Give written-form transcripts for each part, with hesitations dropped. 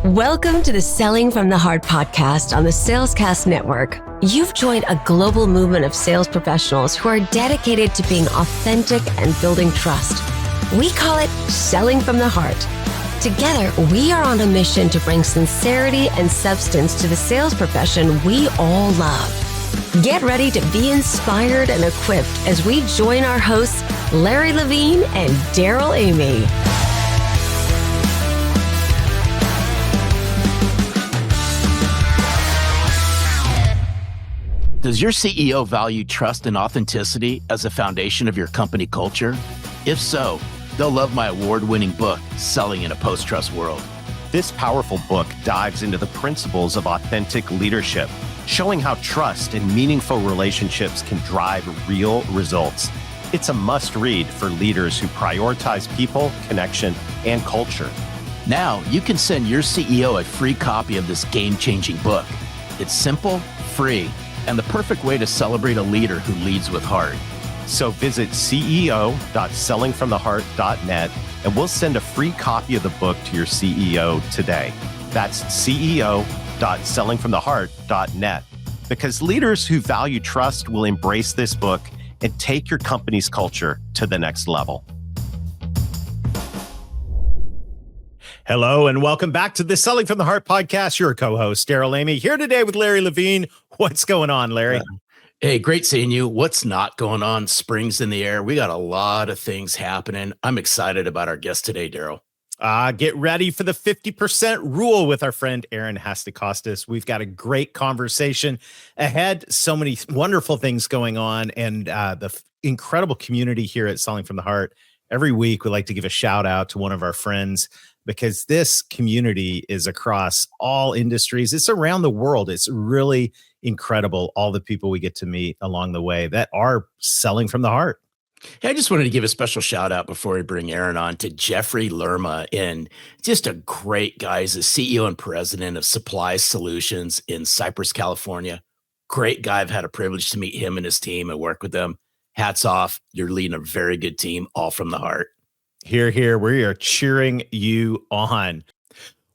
Welcome to the Selling from the Heart podcast on the Salescast Network. You've joined a global movement of sales professionals who are dedicated to being authentic and building trust. We call it Selling from the Heart. Together, we are on a mission to bring sincerity and substance to the sales profession we all love. Get ready to be inspired and equipped as we join our hosts, Larry Levine and Darrell Amy. Does your CEO value trust and authenticity as a foundation of your company culture? If so, they'll love my award-winning book, Selling in a Post-Trust World. This powerful book dives into the principles of authentic leadership, showing how trust and meaningful relationships can drive real results. It's a must-read for leaders who prioritize people, connection, and culture. Now, you can send your CEO a free copy of this game-changing book. It's simple, free, and the perfect way to celebrate a leader who leads with heart. So visit ceo.sellingfromtheheart.net and we'll send a free copy of the book to your CEO today. That's ceo.sellingfromtheheart.net. Because leaders who value trust will embrace this book and take your company's culture to the next level. Hello and welcome back to the Selling from the Heart podcast. Your co-host, Darrell Amy, here today with Larry Levine. What's going on, Larry? Hey, great seeing you. What's not going on? Spring's in the air. We got a lot of things happening. I'm excited about our guest today, Darrell. Get ready for the 50% rule with our friend Erin Hatzikostas. We've got a great conversation ahead. So many wonderful things going on, and the incredible community here at Selling from the Heart. Every week, we like to give a shout out to one of our friends, because this community is across all industries. It's around the world. It's really incredible, all the people we get to meet along the way that are selling from the heart. Hey, I just wanted to give a special shout out before we bring Erin on to Jeffrey Lerma, and just a great guy. He's the CEO and president of Supply Solutions in Cypress, California. Great guy. I've had a privilege to meet him and his team and work with them. Hats off. You're leading a very good team, all from the heart. Here, we are cheering you on.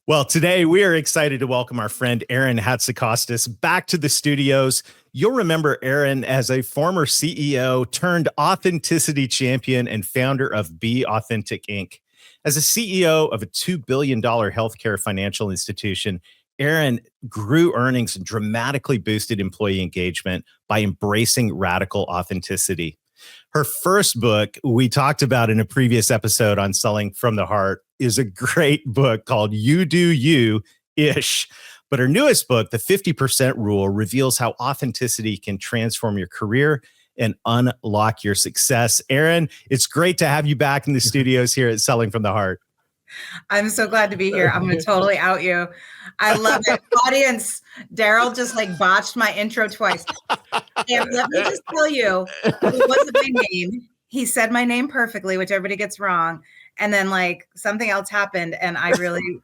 Well, today we are excited to welcome our friend Erin Hatzikostas back to the studios. You'll remember Erin as a former CEO turned authenticity champion and founder of Be Authentic Inc. As a CEO of a $2 billion healthcare financial institution, Erin grew earnings and dramatically boosted employee engagement by embracing radical authenticity. Her first book, we talked about in a previous episode on Selling from the Heart, is a great book called You Do You-ish. But her newest book, The 50% Rule, reveals how authenticity can transform your career and unlock your success. Erin, it's great to have you back in the studios here at Selling from the Heart. I'm so glad to be here. I'm going to totally out you. I love it. Audience, Darrell just botched my intro twice. And let me just tell you, it wasn't my name. He said my name perfectly, which everybody gets wrong. And then something else happened. And I really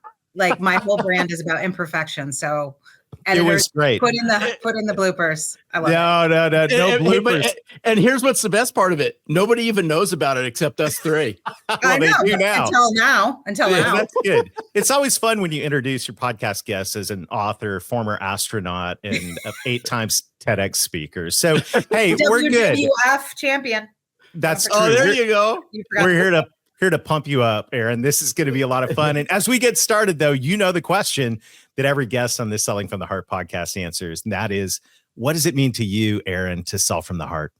my whole brand is about imperfection. So editors, it was great. Put in the bloopers. I love it. No bloopers. And here's what's the best part of it. Nobody even knows about it except us three. I know, they do now. Until now. That's good. It's always fun when you introduce your podcast guests as an author, former astronaut, and 8 times TEDx speaker. So, hey, we're good. WWF champion. That's true. Oh, there you go. We're here to pump you up, Erin. This is going to be a lot of fun. And as we get started, though, you know the question that every guest on this Selling from the Heart podcast answers, and that is, what does it mean to you, Erin, to sell from the heart?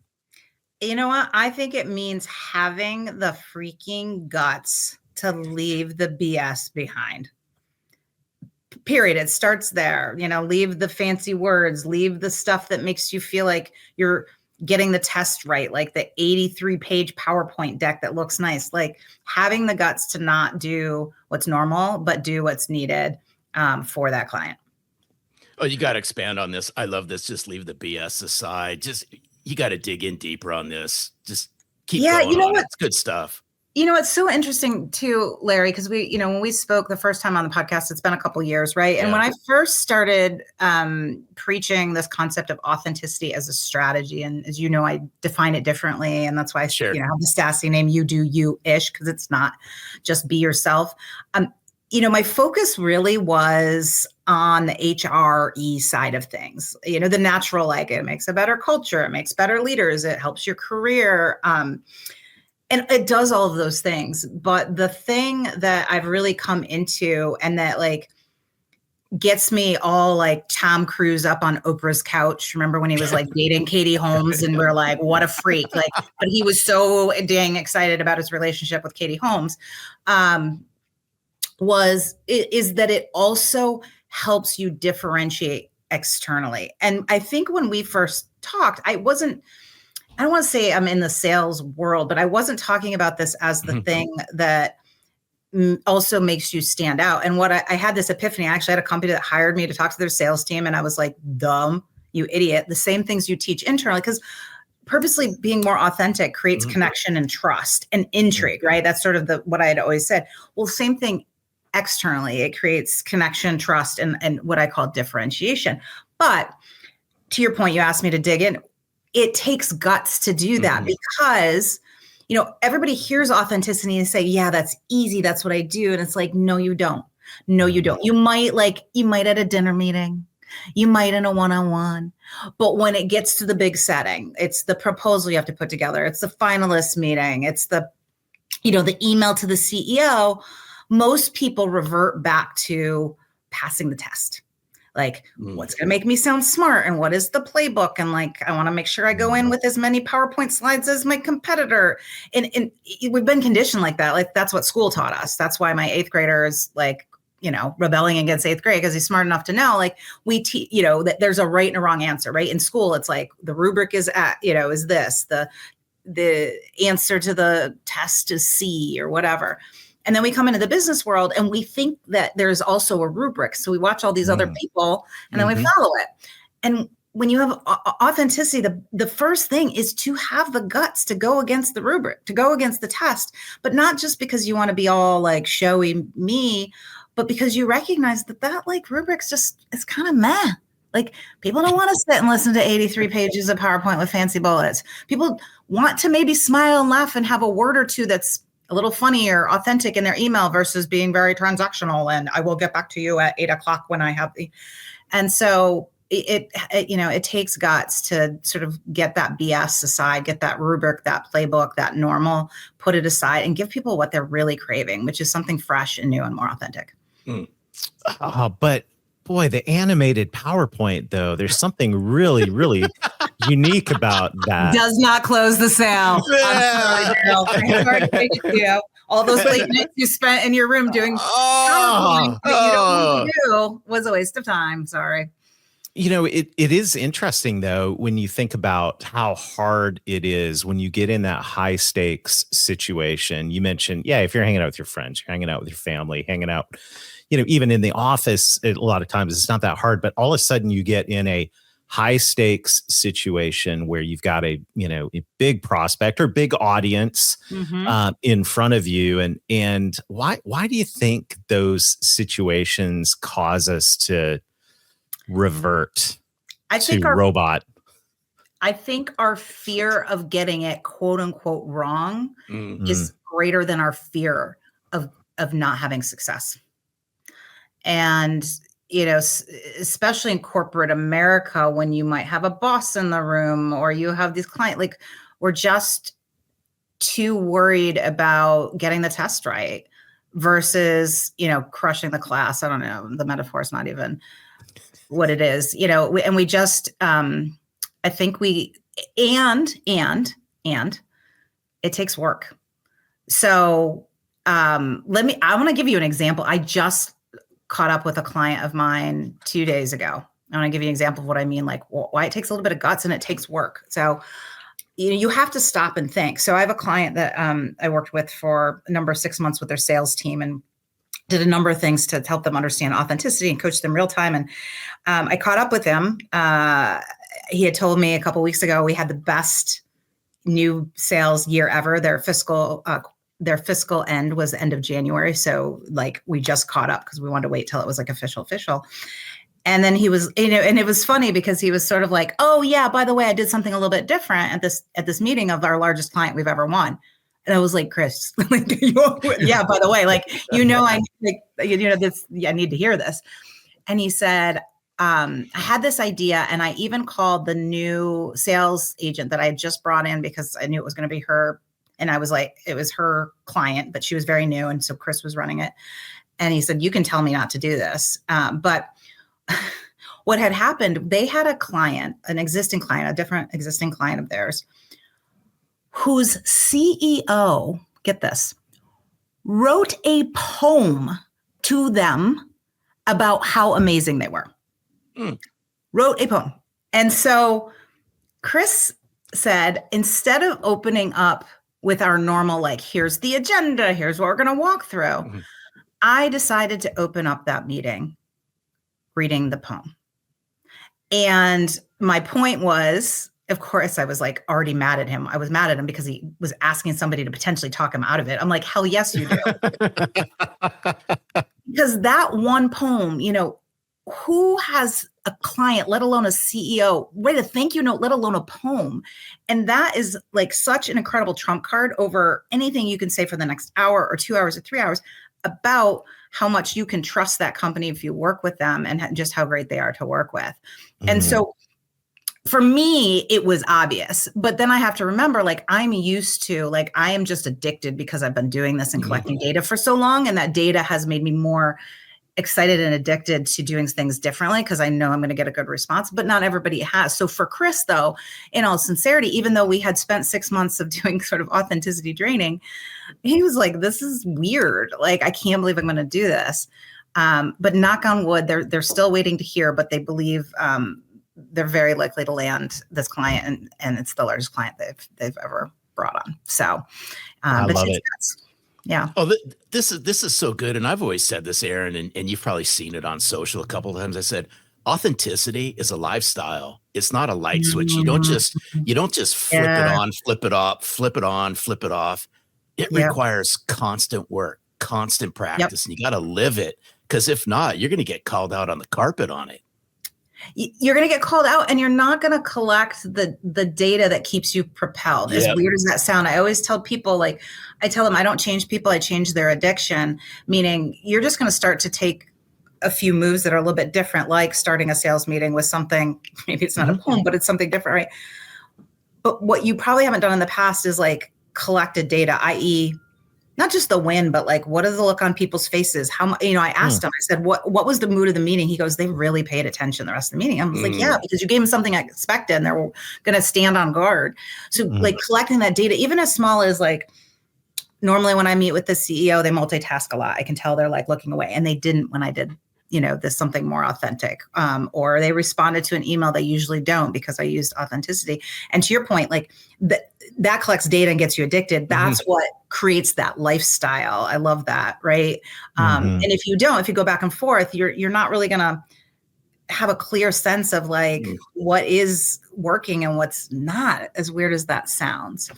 You know what? I think it means having the freaking guts to leave the BS behind. Period. It starts there. Leave the fancy words, leave the stuff that makes you feel like you're getting the test right, like the 83-page PowerPoint deck that looks nice, having the guts to not do what's normal, but do what's needed for that client. Oh, you got to expand on this. I love this. Just leave the BS aside. You got to dig in deeper on this. Just keep going. You know what? It's good stuff. It's so interesting too, Larry, because when we spoke the first time on the podcast, it's been a couple of years, right? Yeah. And when I first started preaching this concept of authenticity as a strategy, and as you know, I define it differently, and that's why I have the sassy name You Do You-ish, because it's not just be yourself. my focus really was on the HRE side of things, the natural, like it makes a better culture, it makes better leaders, it helps your career. And it does all of those things. But the thing that I've really come into and that like gets me all like Tom Cruise up on Oprah's couch. Remember when he was like dating Katie Holmes and we're like, what a freak. Like, but he was so dang excited about his relationship with Katie Holmes. Is that it also helps you differentiate externally. And I think when we first talked, I don't want to say I'm in the sales world, but I wasn't talking about this as the thing that also makes you stand out. And what I had this epiphany. I actually had a company that hired me to talk to their sales team. And I was like, dumb, you idiot. The same things you teach internally, because purposely being more authentic creates connection and trust and intrigue, right? That's sort of what I had always said. Well, same thing externally. It creates connection, trust, and what I call differentiation. But to your point, you asked me to dig in. It takes guts to do that because everybody hears authenticity and say, yeah, that's easy. That's what I do. And it's like, no, you don't. No, you don't. You might at a dinner meeting, you might in a one-on-one, but when it gets to the big setting, it's the proposal you have to put together. It's the finalist meeting. It's the email to the CEO. Most people revert back to passing the test. Like, what's going to make me sound smart? And what is the playbook? And like, I want to make sure I go in with as many PowerPoint slides as my competitor. And we've been conditioned like that. Like, that's what school taught us. That's why my 8th grader is like, rebelling against 8th grade because he's smart enough to know, like, we teach, that there's a right and a wrong answer, right? In school, it's like the rubric is is this, the answer to the test is C or whatever. And then we come into the business world and we think that there's also a rubric. So we watch all these other people and then we follow it. And when you have authenticity, the first thing is to have the guts to go against the rubric, to go against the test, but not just because you want to be all like showy me, but because you recognize that like rubric's just, it's kind of meh. Like, people don't want to sit and listen to 83 pages of PowerPoint with fancy bullets. People want to maybe smile and laugh and have a word or two that's a little funny or authentic in their email versus being very transactional. And I will get back to you at 8:00 when I have the, and so it takes guts to sort of get that BS aside, get that rubric, that playbook, that normal, put it aside and give people what they're really craving, which is something fresh and new and more authentic. But boy, the animated PowerPoint though, there's something really, really unique about that. Does not close the sale. I'm sorry, Darrell. I'm sorry to take it to you. All those late nights you spent in your room doing PowerPoint that you don't want to do was a waste of time. Sorry. It is interesting though, when you think about how hard it is when you get in that high stakes situation. You mentioned, if you're hanging out with your friends, you're hanging out with your family, hanging out, even in the office, a lot of times it's not that hard, but all of a sudden you get in a high stakes situation where you've got a big prospect or big audience in front of you. And why do you think those situations cause us to revert to robot? I think our fear of getting it quote unquote wrong is greater than our fear of not having success. And, especially in corporate America, when you might have a boss in the room or you have these clients, like, we're just too worried about getting the test right versus, crushing the class. I don't know. The metaphor is not even what it is, and we just, I think and it takes work. So I want to give you an example. I just caught up with a client of mine 2 days ago. I want to give you an example of what I mean, like why it takes a little bit of guts and it takes work. So, you have to stop and think. So I have a client that I worked with for a number of 6 months with their sales team and did a number of things to help them understand authenticity and coach them real time. And I caught up with him. He had told me a couple of weeks ago, we had the best new sales year ever. Their fiscal end was the end of January. So like we just caught up because we wanted to wait till it was like official. And then he was, and it was funny because he was sort of like, oh yeah, by the way, I did something a little bit different at this meeting of our largest client we've ever won. And I was like, Chris, like, yeah, by the way, like, I like, this, I need to hear this. And he said, I had this idea, and I even called the new sales agent that I had just brought in because I knew it was going to be her. And I was like, it was her client, but she was very new. And so Chris was running it. And he said, you can tell me not to do this. But what had happened, they had a client, an existing client, a different existing client of theirs, whose CEO, get this, wrote a poem to them about how amazing they were. Wrote a poem. And so Chris said, instead of opening up with our normal, like, here's the agenda, here's what we're going to walk through, I decided to open up that meeting reading the poem. And my point was, of course, I was like already mad at him. I was mad at him because he was asking somebody to potentially talk him out of it. I'm like, hell yes, you do. Because that one poem, who has a client, let alone a CEO, write a thank you note, let alone a poem? And that is like such an incredible trump card over anything you can say for the next hour or 2 hours or 3 hours about how much you can trust that company if you work with them and just how great they are to work with. And so for me, it was obvious, but then I have to remember, like, I'm used to, like, I am just addicted because I've been doing this and collecting data for so long. And that data has made me more excited and addicted to doing things differently because I know I'm going to get a good response, but not everybody has. So for Chris, though, in all sincerity, even though we had spent 6 months of doing sort of authenticity training, he was like, this is weird. Like, I can't believe I'm going to do this. But knock on wood, they're still waiting to hear, but they believe they're very likely to land this client, and it's the largest client they've ever brought on. So I love it. Yeah. Oh, this is so good. And I've always said this, Erin, and you've probably seen it on social a couple of times. I said, authenticity is a lifestyle. It's not a light switch. You don't just flip it on, flip it off, flip it on, flip it off. It requires constant work, constant practice, and you got to live it. Because if not, you're going to get called out on the carpet on it. You're going to get called out, and you're not going to collect the data that keeps you propelled. As weird as that sound, I always tell people, like, I tell them, I don't change people, I change their addiction, meaning you're just going to start to take a few moves that are a little bit different, like starting a sales meeting with something, maybe it's not a poem, but it's something different, right? But what you probably haven't done in the past is like collected data, i.e., not just the win, but like, what is the look on people's faces? How much, I asked him, I said, what was the mood of the meeting? He goes, they really paid attention the rest of the meeting. I was like, yeah, because you gave them something I expected and they're going to stand on guard. So like collecting that data, even as small as like, normally when I meet with the CEO, they multitask a lot. I can tell they're like looking away, and they didn't when I did, this something more authentic, or they responded to an email they usually don't because I used authenticity. And to your point, like that collects data and gets you addicted. That's what creates that lifestyle. I love that. Right. And if you go back and forth, you're not really going to have a clear sense of like what is working and what's not, as weird as that sounds.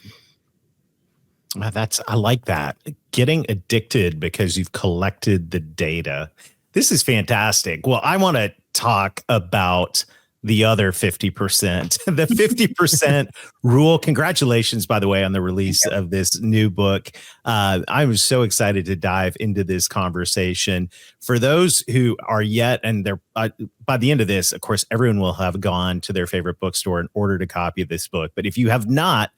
I like that. Getting addicted because you've collected the data. This is fantastic. Well, I want to talk about the other 50%, the 50% rule. Congratulations, by the way, on the release of this new book. I'm so excited to dive into this conversation. For those who are yet, and they're by the end of this, of course, everyone will have gone to their favorite bookstore and ordered a copy of this book. But if you have not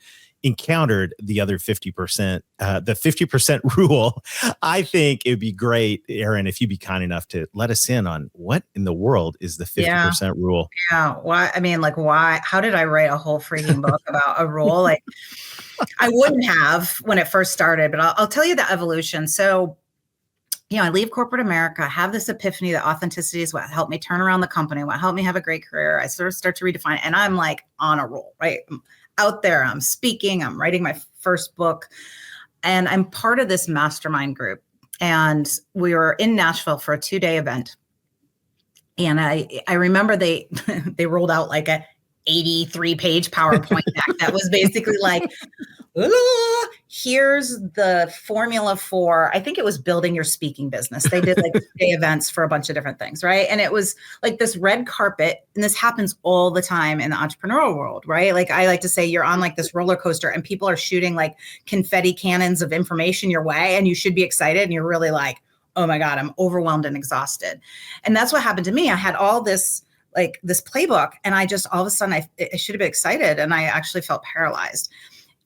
encountered the other 50%, the 50% rule, I think it'd be great, Erin, if you'd be kind enough to let us in on what in the world is the 50% rule. Yeah. Why? I mean, like, why? How did I write a whole freaking book about a rule? Like, I wouldn't have when it first started, but I'll tell you the evolution. So, I leave corporate America, I have this epiphany that authenticity is what helped me turn around the company, what helped me have a great career. I sort of start to redefine it, and I'm like on a roll, right? I'm out there, I'm speaking, I'm writing my first book, and I'm part of this mastermind group. And we were in Nashville for a 2-day event. And I remember they rolled out like a 83-page PowerPoint deck that was basically like, here's the formula for, I think it was building your speaking business. They did like day events for a bunch of different things, right? And it was like this red carpet, and this happens all the time in the entrepreneurial world, right? Like I like to say you're on like this roller coaster and people are shooting like confetti cannons of information your way, and you should be excited, and you're really like, oh my God, I'm overwhelmed and exhausted. And that's what happened to me. I had all this playbook, and I just, all of a sudden I should have been excited, and I actually felt paralyzed.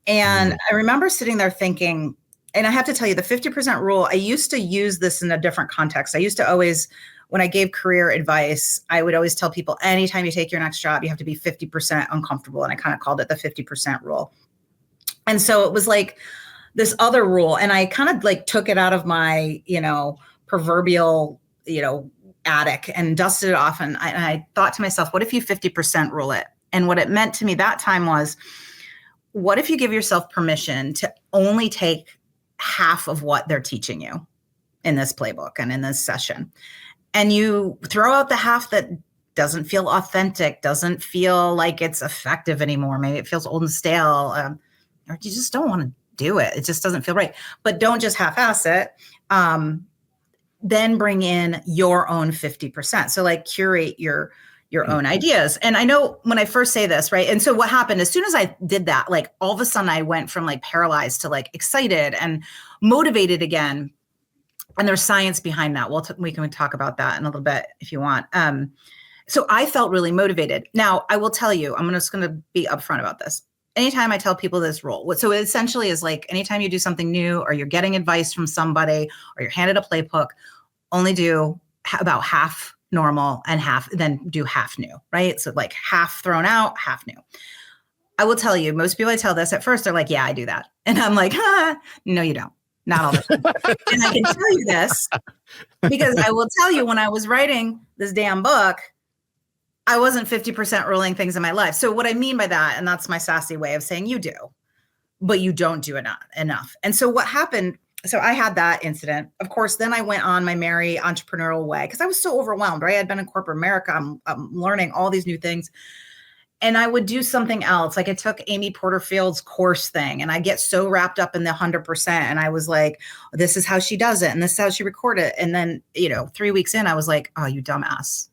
And I remember sitting there thinking, and I have to tell you, the 50% rule, I used to use this in a different context. I used to always, when I gave career advice, I would always tell people, anytime you take your next job, you have to be 50% uncomfortable. And I kind of called it the 50% rule. And so it was like this other rule. And I kind of like took it out of my, proverbial, attic and dusted it off. And I thought to myself, what if you 50% rule it? And what it meant to me that time was, what if you give yourself permission to only take half of what they're teaching you in this playbook and in this session, and you throw out the half that doesn't feel authentic, doesn't feel like it's effective anymore. Maybe it feels old and stale, or you just don't want to do it. It just doesn't feel right. But don't just half-ass it. Then bring in your own 50%. So like curate your own ideas. And I know when I first say this, right? And so what happened as soon as I did that, like all of a sudden I went from like paralyzed to like excited and motivated again. And there's science behind that. We can talk about that in a little bit if you want. So I felt really motivated. Now I will tell you, I'm just going to be upfront about this. Anytime I tell people this rule, so it essentially is like anytime you do something new, or you're getting advice from somebody, or you're handed a playbook, only do about half normal and then do half new, right? So like half thrown out, half new. I will tell you, most people I tell this at first, they're like, yeah, I do that. And I'm like, no, you don't. Not all the time. And I can tell you this because I will tell you, when I was writing this damn book, I wasn't 50% ruling things in my life. So what I mean by that, and that's my sassy way of saying you do, but you don't do it enough. And so what happened, so I had that incident. Of course, then I went on my merry entrepreneurial way because I was so overwhelmed, right? I'd been in corporate America. I'm learning all these new things. And I would do something else. Like I took Amy Porterfield's course thing, and I get so wrapped up in the 100%. And I was like, this is how she does it. And this is how she recorded it. And then, 3 weeks in, I was like, oh, you dumbass.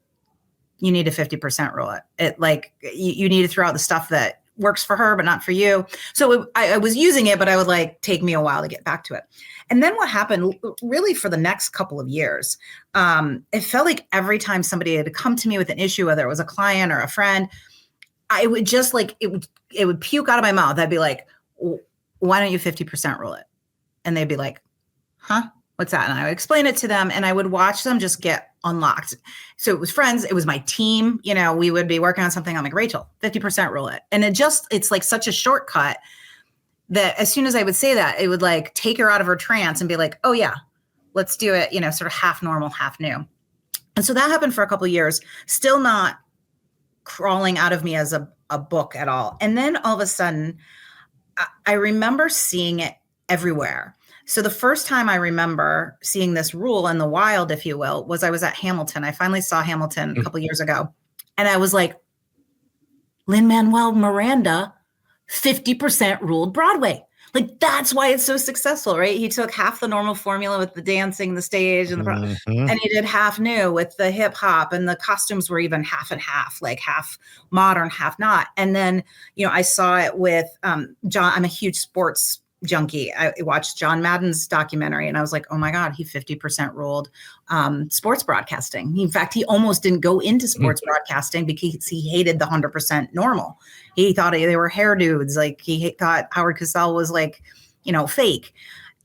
You need to 50% rule it. It like, you need to throw out the stuff that works for her, but not for you. So I was using it, but I would like take me a while to get back to it. And then what happened really for the next couple of years, it felt like every time somebody had come to me with an issue, whether it was a client or a friend, I would just like, it would puke out of my mouth. I'd be like, why don't you 50% rule it? And they'd be like, huh? What's that? And I would explain it to them, and I would watch them just get unlocked. So it was friends. It was my team. We would be working on something. I'm like, Rachel, 50% rule it. And it's like such a shortcut that as soon as I would say that, it would like take her out of her trance and be like, oh yeah, let's do it, sort of half normal, half new. And so that happened for a couple of years, still not crawling out of me as a book at all. And then all of a sudden, I remember seeing it everywhere. So the first time I remember seeing this rule in the wild, if you will, was I was at Hamilton. I finally saw Hamilton a couple of years ago. And I was like, Lin-Manuel Miranda 50% ruled Broadway. Like, that's why it's so successful, right? He took half the normal formula with the dancing, the stage, and and he did half new with the hip hop, and the costumes were even half and half, like half modern, half not. And then, I saw it with John. I'm a huge sports junkie. I watched John Madden's documentary, and I was like, oh my God, he 50% ruled sports broadcasting. In fact, he almost didn't go into sports broadcasting because he hated the 100% normal. He thought they were hair dudes. Like he thought Howard Cosell was like, fake.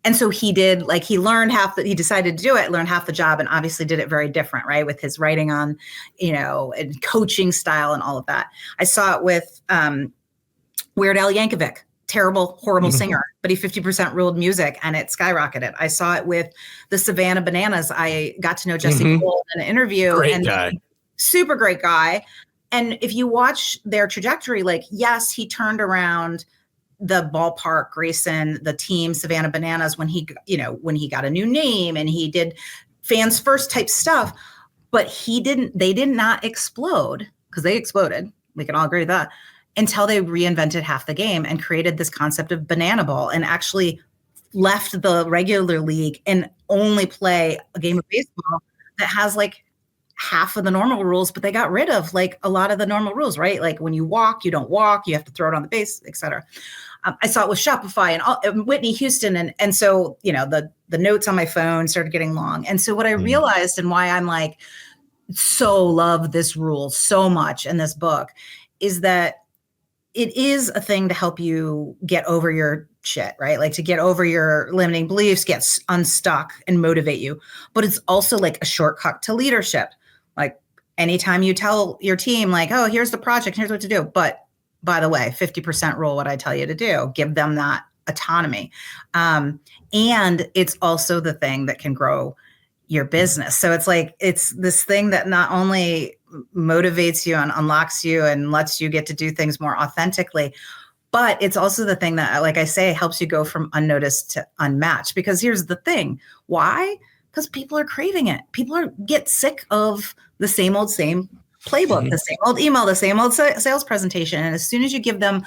And so he did, like he learned he decided to do it, learned half the job, and obviously did it very different, right? With his writing on, and coaching style and all of that. I saw it with Weird Al Yankovic. Terrible, horrible singer, but he 50% ruled music and it skyrocketed. I saw it with the Savannah Bananas. I got to know Jesse Cole in an interview. Great guy. Super great guy. And if you watch their trajectory, like, yes, he turned around the ballpark, Grayson, the team, Savannah Bananas, when he got a new name and he did fans first type stuff, but they did not explode, because they exploded. We can all agree with that. until they reinvented half the game and created this concept of banana ball and actually left the regular league and only play a game of baseball that has like half of the normal rules, but they got rid of like a lot of the normal rules, right? Like when you walk, you don't walk, you have to throw it on the base, et cetera. I saw it with Shopify and Whitney Houston. And so, the notes on my phone started getting long. And so what I realized and why I'm like, so love this rule so much in this book is that it is a thing to help you get over your shit, right? Like to get over your limiting beliefs, get unstuck and motivate you. But it's also like a shortcut to leadership. Like anytime you tell your team like, oh, here's the project, here's what to do. But by the way, 50% rule what I tell you to do, give them that autonomy. And it's also the thing that can grow your business. So it's like, it's this thing that not only motivates you and unlocks you and lets you get to do things more authentically, but it's also the thing that, like I say, helps you go from unnoticed to unmatched. Because here's the thing. Why? Because people are craving it. People get sick of the same playbook, the same old email, the same old sales presentation. And as soon as you give them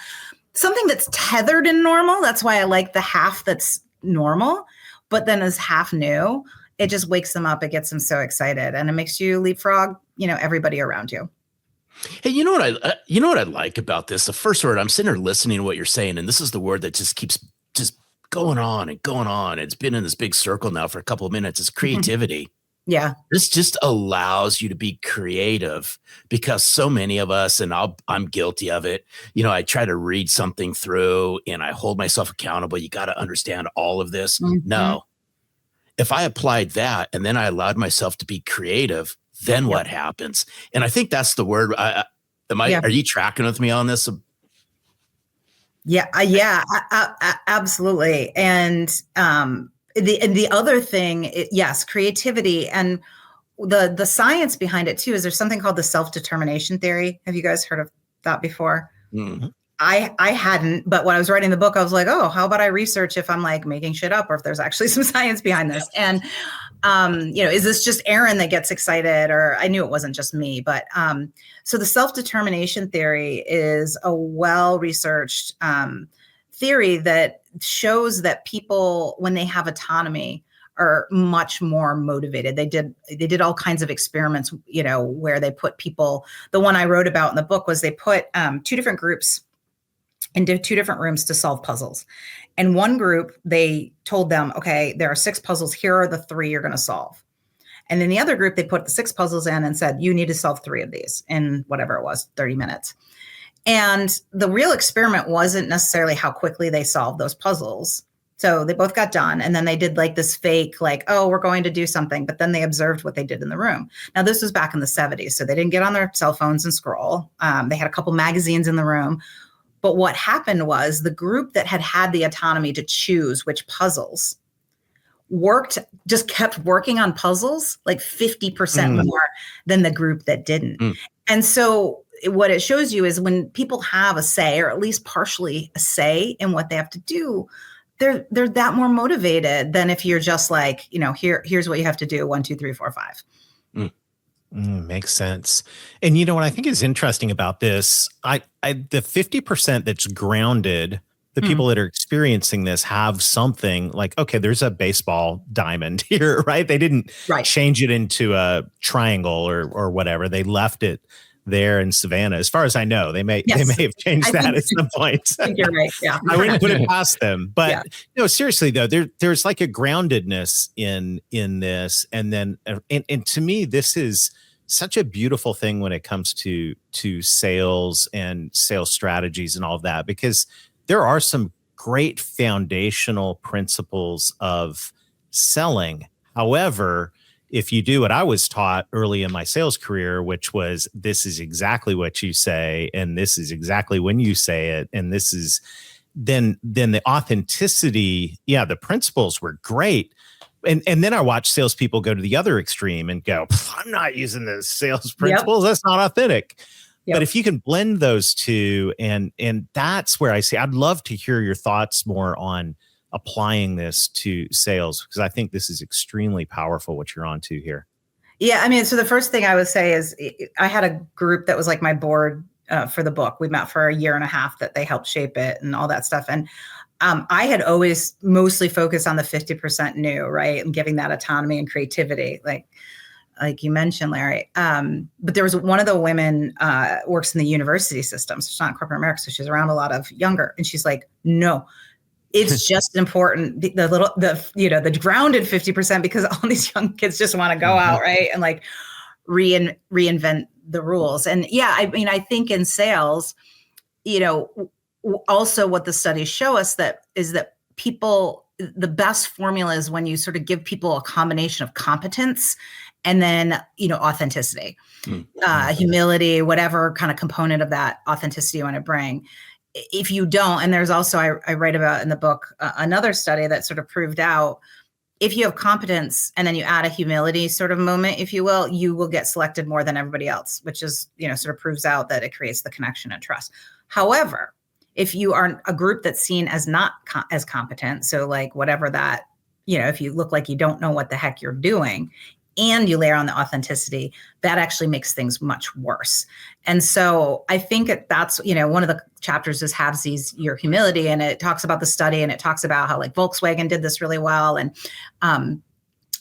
something that's tethered in normal, that's why I like the half that's normal, but then is half new, it just wakes them up. It gets them so excited and it makes you leapfrog, everybody around you. Hey, you know what I like about this? The first word, I'm sitting here listening to what you're saying, and this is the word that just keeps just going on and going on. It's been in this big circle now for a couple of minutes. It's creativity. Yeah. This just allows you to be creative because so many of us, and I'm guilty of it. I try to read something through and I hold myself accountable. You got to understand all of this. Mm-hmm. No. If I applied that and then I allowed myself to be creative, then what happens? And I think that's the word. Are you tracking with me on this? Yeah, absolutely. And the other thing, yes, creativity, and the science behind it too is there's something called the self-determination theory. Have you guys heard of that before? Mm-hmm. I hadn't, but when I was writing the book, I was like, oh, how about I research if I'm like making shit up or if there's actually some science behind this? And, is this just Erin that gets excited? Or I knew it wasn't just me, but so the self-determination theory is a well-researched theory that shows that people, when they have autonomy, are much more motivated. They did all kinds of experiments, where they put people, the one I wrote about in the book was they put two different groups into two different rooms to solve puzzles. And one group, they told them, okay, there are 6 puzzles. Here are the 3 you're going to solve. And then the other group, they put the 6 puzzles in and said, you need to solve 3 of these in whatever it was, 30 minutes. And the real experiment wasn't necessarily how quickly they solved those puzzles. So they both got done. And then they did like this fake, like, oh, we're going to do something. But then they observed what they did in the room. Now, this was back in the 70s. So they didn't get on their cell phones and scroll. They had a couple magazines in the room. But what happened was the group that had the autonomy to choose which puzzles just kept working on puzzles like 50% more than the group that didn't. And so what it shows you is when people have a say, or at least partially a say in what they have to do, they're that more motivated than if you're just like, here's what you have to do, 1, 2, 3, 4, 5. Makes sense. And what I think is interesting about this, the 50% that's grounded, the people that are experiencing this have something like, okay, there's a baseball diamond here, right? They didn't change it into a triangle or whatever. They left it there in Savannah. As far as I know, they may have changed that at some point. I think you're right. Yeah. I wouldn't put it past them. But seriously though, there's like a groundedness in this. And then, and to me, this is such a beautiful thing when it comes to sales and sales strategies and all of that, because there are some great foundational principles of selling. However, if you do what I was taught early in my sales career, which was this is exactly what you say, and this is exactly when you say it, and this is then the authenticity, the principles were great. And then I watch salespeople go to the other extreme and go, I'm not using the sales principles. That's not authentic. But if you can blend those two, and that's where I say, I'd love to hear your thoughts more on applying this to sales, because I think this is extremely powerful what you're onto here. Yeah. I mean, so the first thing I would say is I had a group that was like my board for the book. We met for a year and a half that they helped shape it and all that stuff. And I had always mostly focused on the 50% new, right? And giving that autonomy and creativity, like you mentioned, Larry. But there was one of the women works in the university system. So she's not in corporate America. So she's around a lot of younger. And she's like, no, it's just important. The grounded 50%, because all these young kids just want to go out, right? And like reinvent the rules. And yeah, I mean, I think in sales, also what the studies show us is that people, the best formula is when you sort of give people a combination of competence and then, authenticity, humility, whatever kind of component of that authenticity you want to bring. If you don't, and there's also, I write about in the book, another study that sort of proved out, if you have competence and then you add a humility sort of moment, if you will get selected more than everybody else, which is, sort of proves out that it creates the connection and trust. However, if you are a group that's seen as not as competent, so like whatever that, if you look like you don't know what the heck you're doing, and you layer on the authenticity, that actually makes things much worse. And so I think that's, one of the chapters is have your humility, and it talks about the study, and it talks about how like Volkswagen did this really well. And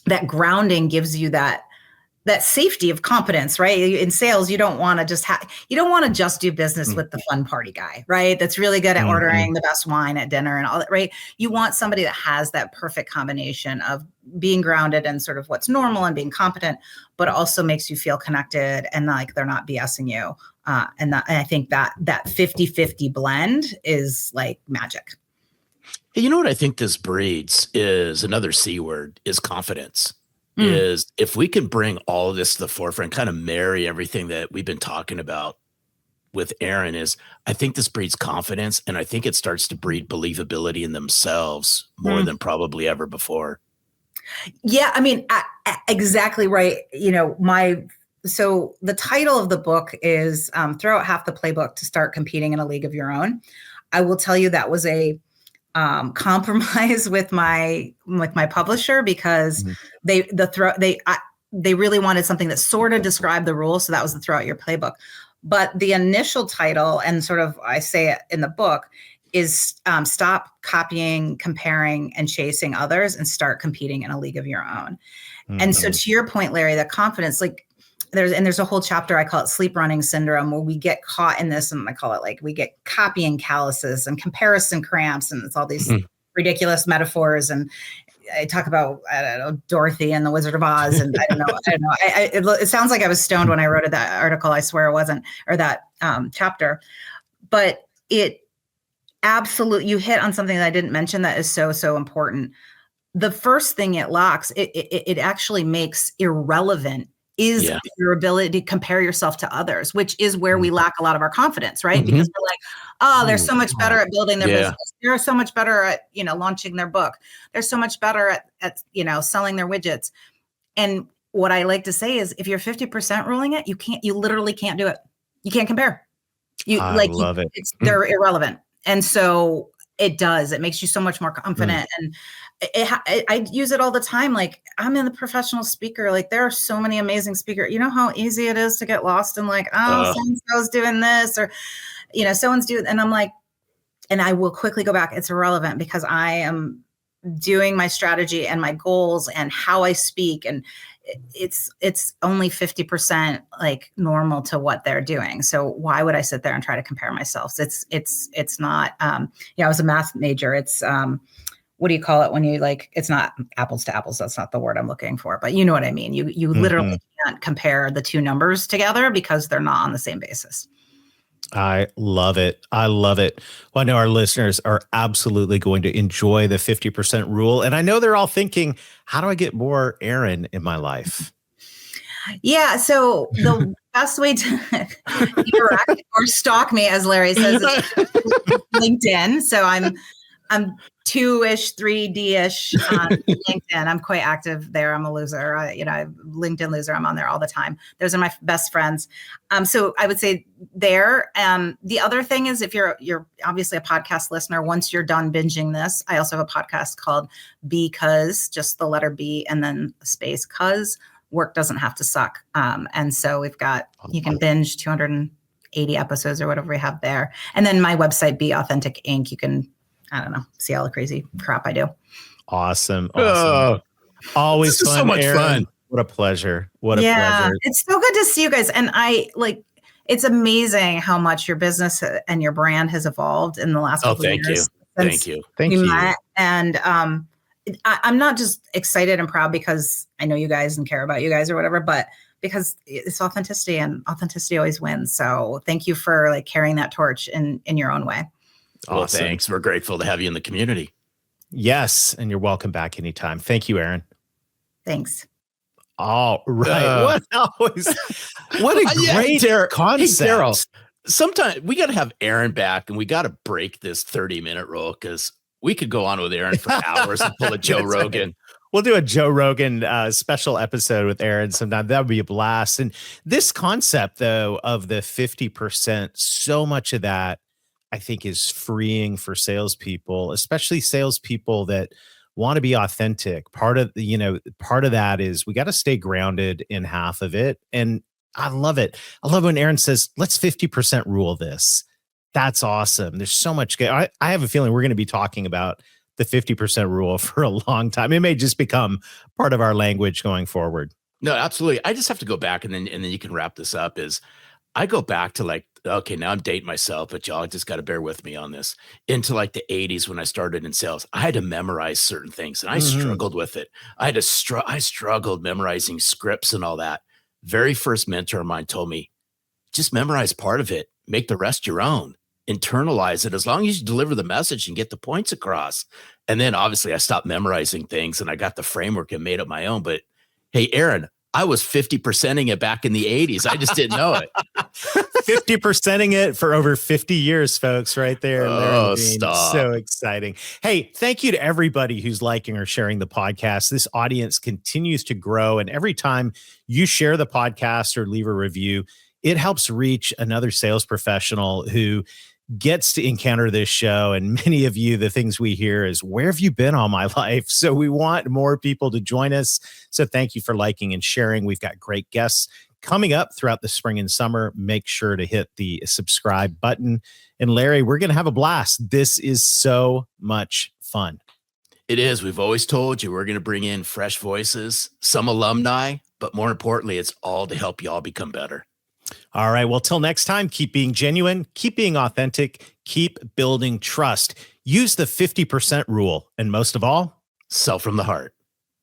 that grounding gives you that safety of competence, right? In sales, you don't want to just do business with the fun party guy, right? That's really good at ordering the best wine at dinner and all that, right? You want somebody that has that perfect combination of being grounded and sort of what's normal and being competent, but also makes you feel connected and like they're not BSing you. And I think that 50-50 blend is like magic. Hey, you know what I think this breeds is another C word, is confidence. Is if we can bring all of this to the forefront, kind of marry everything that we've been talking about with Erin, is I think this breeds confidence, and I think it starts to breed believability in themselves more than probably ever before. Yeah, I mean, exactly right. So the title of the book is Throw Out Half the Playbook to Start Competing in a League of Your Own. I will tell you that was a compromise with my publisher, because they really wanted something that sort of described the rules. So that was the Throw Out Your Playbook. But the initial title, and sort of I say it in the book, is Stop Copying, Comparing, and Chasing Others and Start Competing in a League of Your Own. And so to your point, Larry, the confidence, like there's a whole chapter, I call it sleep running syndrome, where we get caught in this, and I call it like we get copying calluses and comparison cramps, and it's all these ridiculous metaphors. And I talk about, I don't know, Dorothy and the Wizard of Oz, and I don't know. It sounds like I was stoned when I wrote that article. I swear it wasn't, or that chapter. But it absolutely, you hit on something that I didn't mention that is so important. The first thing it locks, it actually makes irrelevant is your ability to compare yourself to others, which is where we lack a lot of our confidence, right? Because we're like, oh, they're so much better at building their business. They're so much better at, launching their book. They're so much better at selling their widgets. And what I like to say is, if you're 50% ruling it, you literally can't do it. You can't compare. Love it. They're irrelevant. And so it makes you so much more confident. And I use it all the time. Like, I'm in the professional speaker. Like, there are so many amazing speakers. You know how easy it is to get lost in like, so-and-so's doing this, or, someone's doing, and I'm like, and I will quickly go back. It's irrelevant, because I am doing my strategy and my goals and how I speak. And it's only 50% like normal to what they're doing. So why would I sit there and try to compare myself? It's not, I was a math major. It's, what do you call it when you like, it's not apples to apples. That's not the word I'm looking for, but you know what I mean? You literally can't compare the two numbers together because they're not on the same basis. I love it. Well, I know our listeners are absolutely going to enjoy the 50% rule. And I know they're all thinking, how do I get more Erin in my life? Yeah. So the best way to interact or stalk me, as Larry says, is LinkedIn. So I'm 2-ish, 3D-ish on LinkedIn. I'm quite active there. I'm a loser. LinkedIn loser. I'm on there all the time. Those are my best friends. So I would say there. The other thing is, if you're obviously a podcast listener, once you're done binging this, I also have a podcast called Because, just the letter B and then space, 'cause work doesn't have to suck. And so we've got, you can binge 200 80 episodes or whatever we have there. And then my website, Be Authentic Inc. You can, I don't know, see all the crazy crap I do. Awesome. this Always fun. is so much Erin. fun. What a pleasure. What a pleasure. It's so good to see you guys. And it's amazing how much your business and your brand has evolved in the last couple of years. Thank you. Thank you. Met. And I'm not just excited and proud because I know you guys and care about you guys or whatever, but because it's authenticity, and authenticity always wins. So thank you for like carrying that torch in your own way. Well, Awesome. thanks. We're grateful to have you in the community. Yes. And you're welcome back anytime. Thank you, Erin. Thanks. All right. What a great concept. Hey, Darrell, sometimes we got to have Erin back, and we got to break this 30-minute rule, because we could go on with Erin for hours and pull a Joe Rogan. Right. We'll do a Joe Rogan special episode with Erin sometime. That would be a blast. And this concept, though, of the 50%, so much of that, I think, is freeing for salespeople, especially salespeople that want to be authentic. Part of that is we got to stay grounded in half of it. And I love it. I love when Erin says, let's 50% rule this. That's awesome. There's so much good. I have a feeling we're going to be talking about the 50% rule for a long time. It may just become part of our language going forward. No, absolutely. I just have to go back, and then you can wrap this up. Is I go back to like, okay, now I'm dating myself, but y'all just got to bear with me on this. Into like the 80s when I started in sales, I had to memorize certain things, and I struggled with it. I struggled memorizing scripts and all that. Very first mentor of mine told me, just memorize part of it, make the rest your own, internalize it, as long as you deliver the message and get the points across. And then obviously I stopped memorizing things, and I got the framework and made up my own. But hey, Erin, I was 50%ing it back in the 80s. I just didn't know it. 50%ing it for over 50 years, folks, right there. Oh, stop. So exciting. Hey, thank you to everybody who's liking or sharing the podcast. This audience continues to grow. And every time you share the podcast or leave a review, it helps reach another sales professional who gets to encounter this show. And many of you, the things we hear is, where have you been all my life? So we want more people to join us. So thank you for liking and sharing. We've got great guests coming up throughout the spring and summer. Make sure to hit the subscribe button. And Larry, we're going to have a blast. This is so much fun. It is. We've always told you we're going to bring in fresh voices, some alumni, but more importantly, it's all to help you all become better. All right. Well, till next time, keep being genuine, keep being authentic, keep building trust. Use the 50% rule. And most of all, sell from the heart.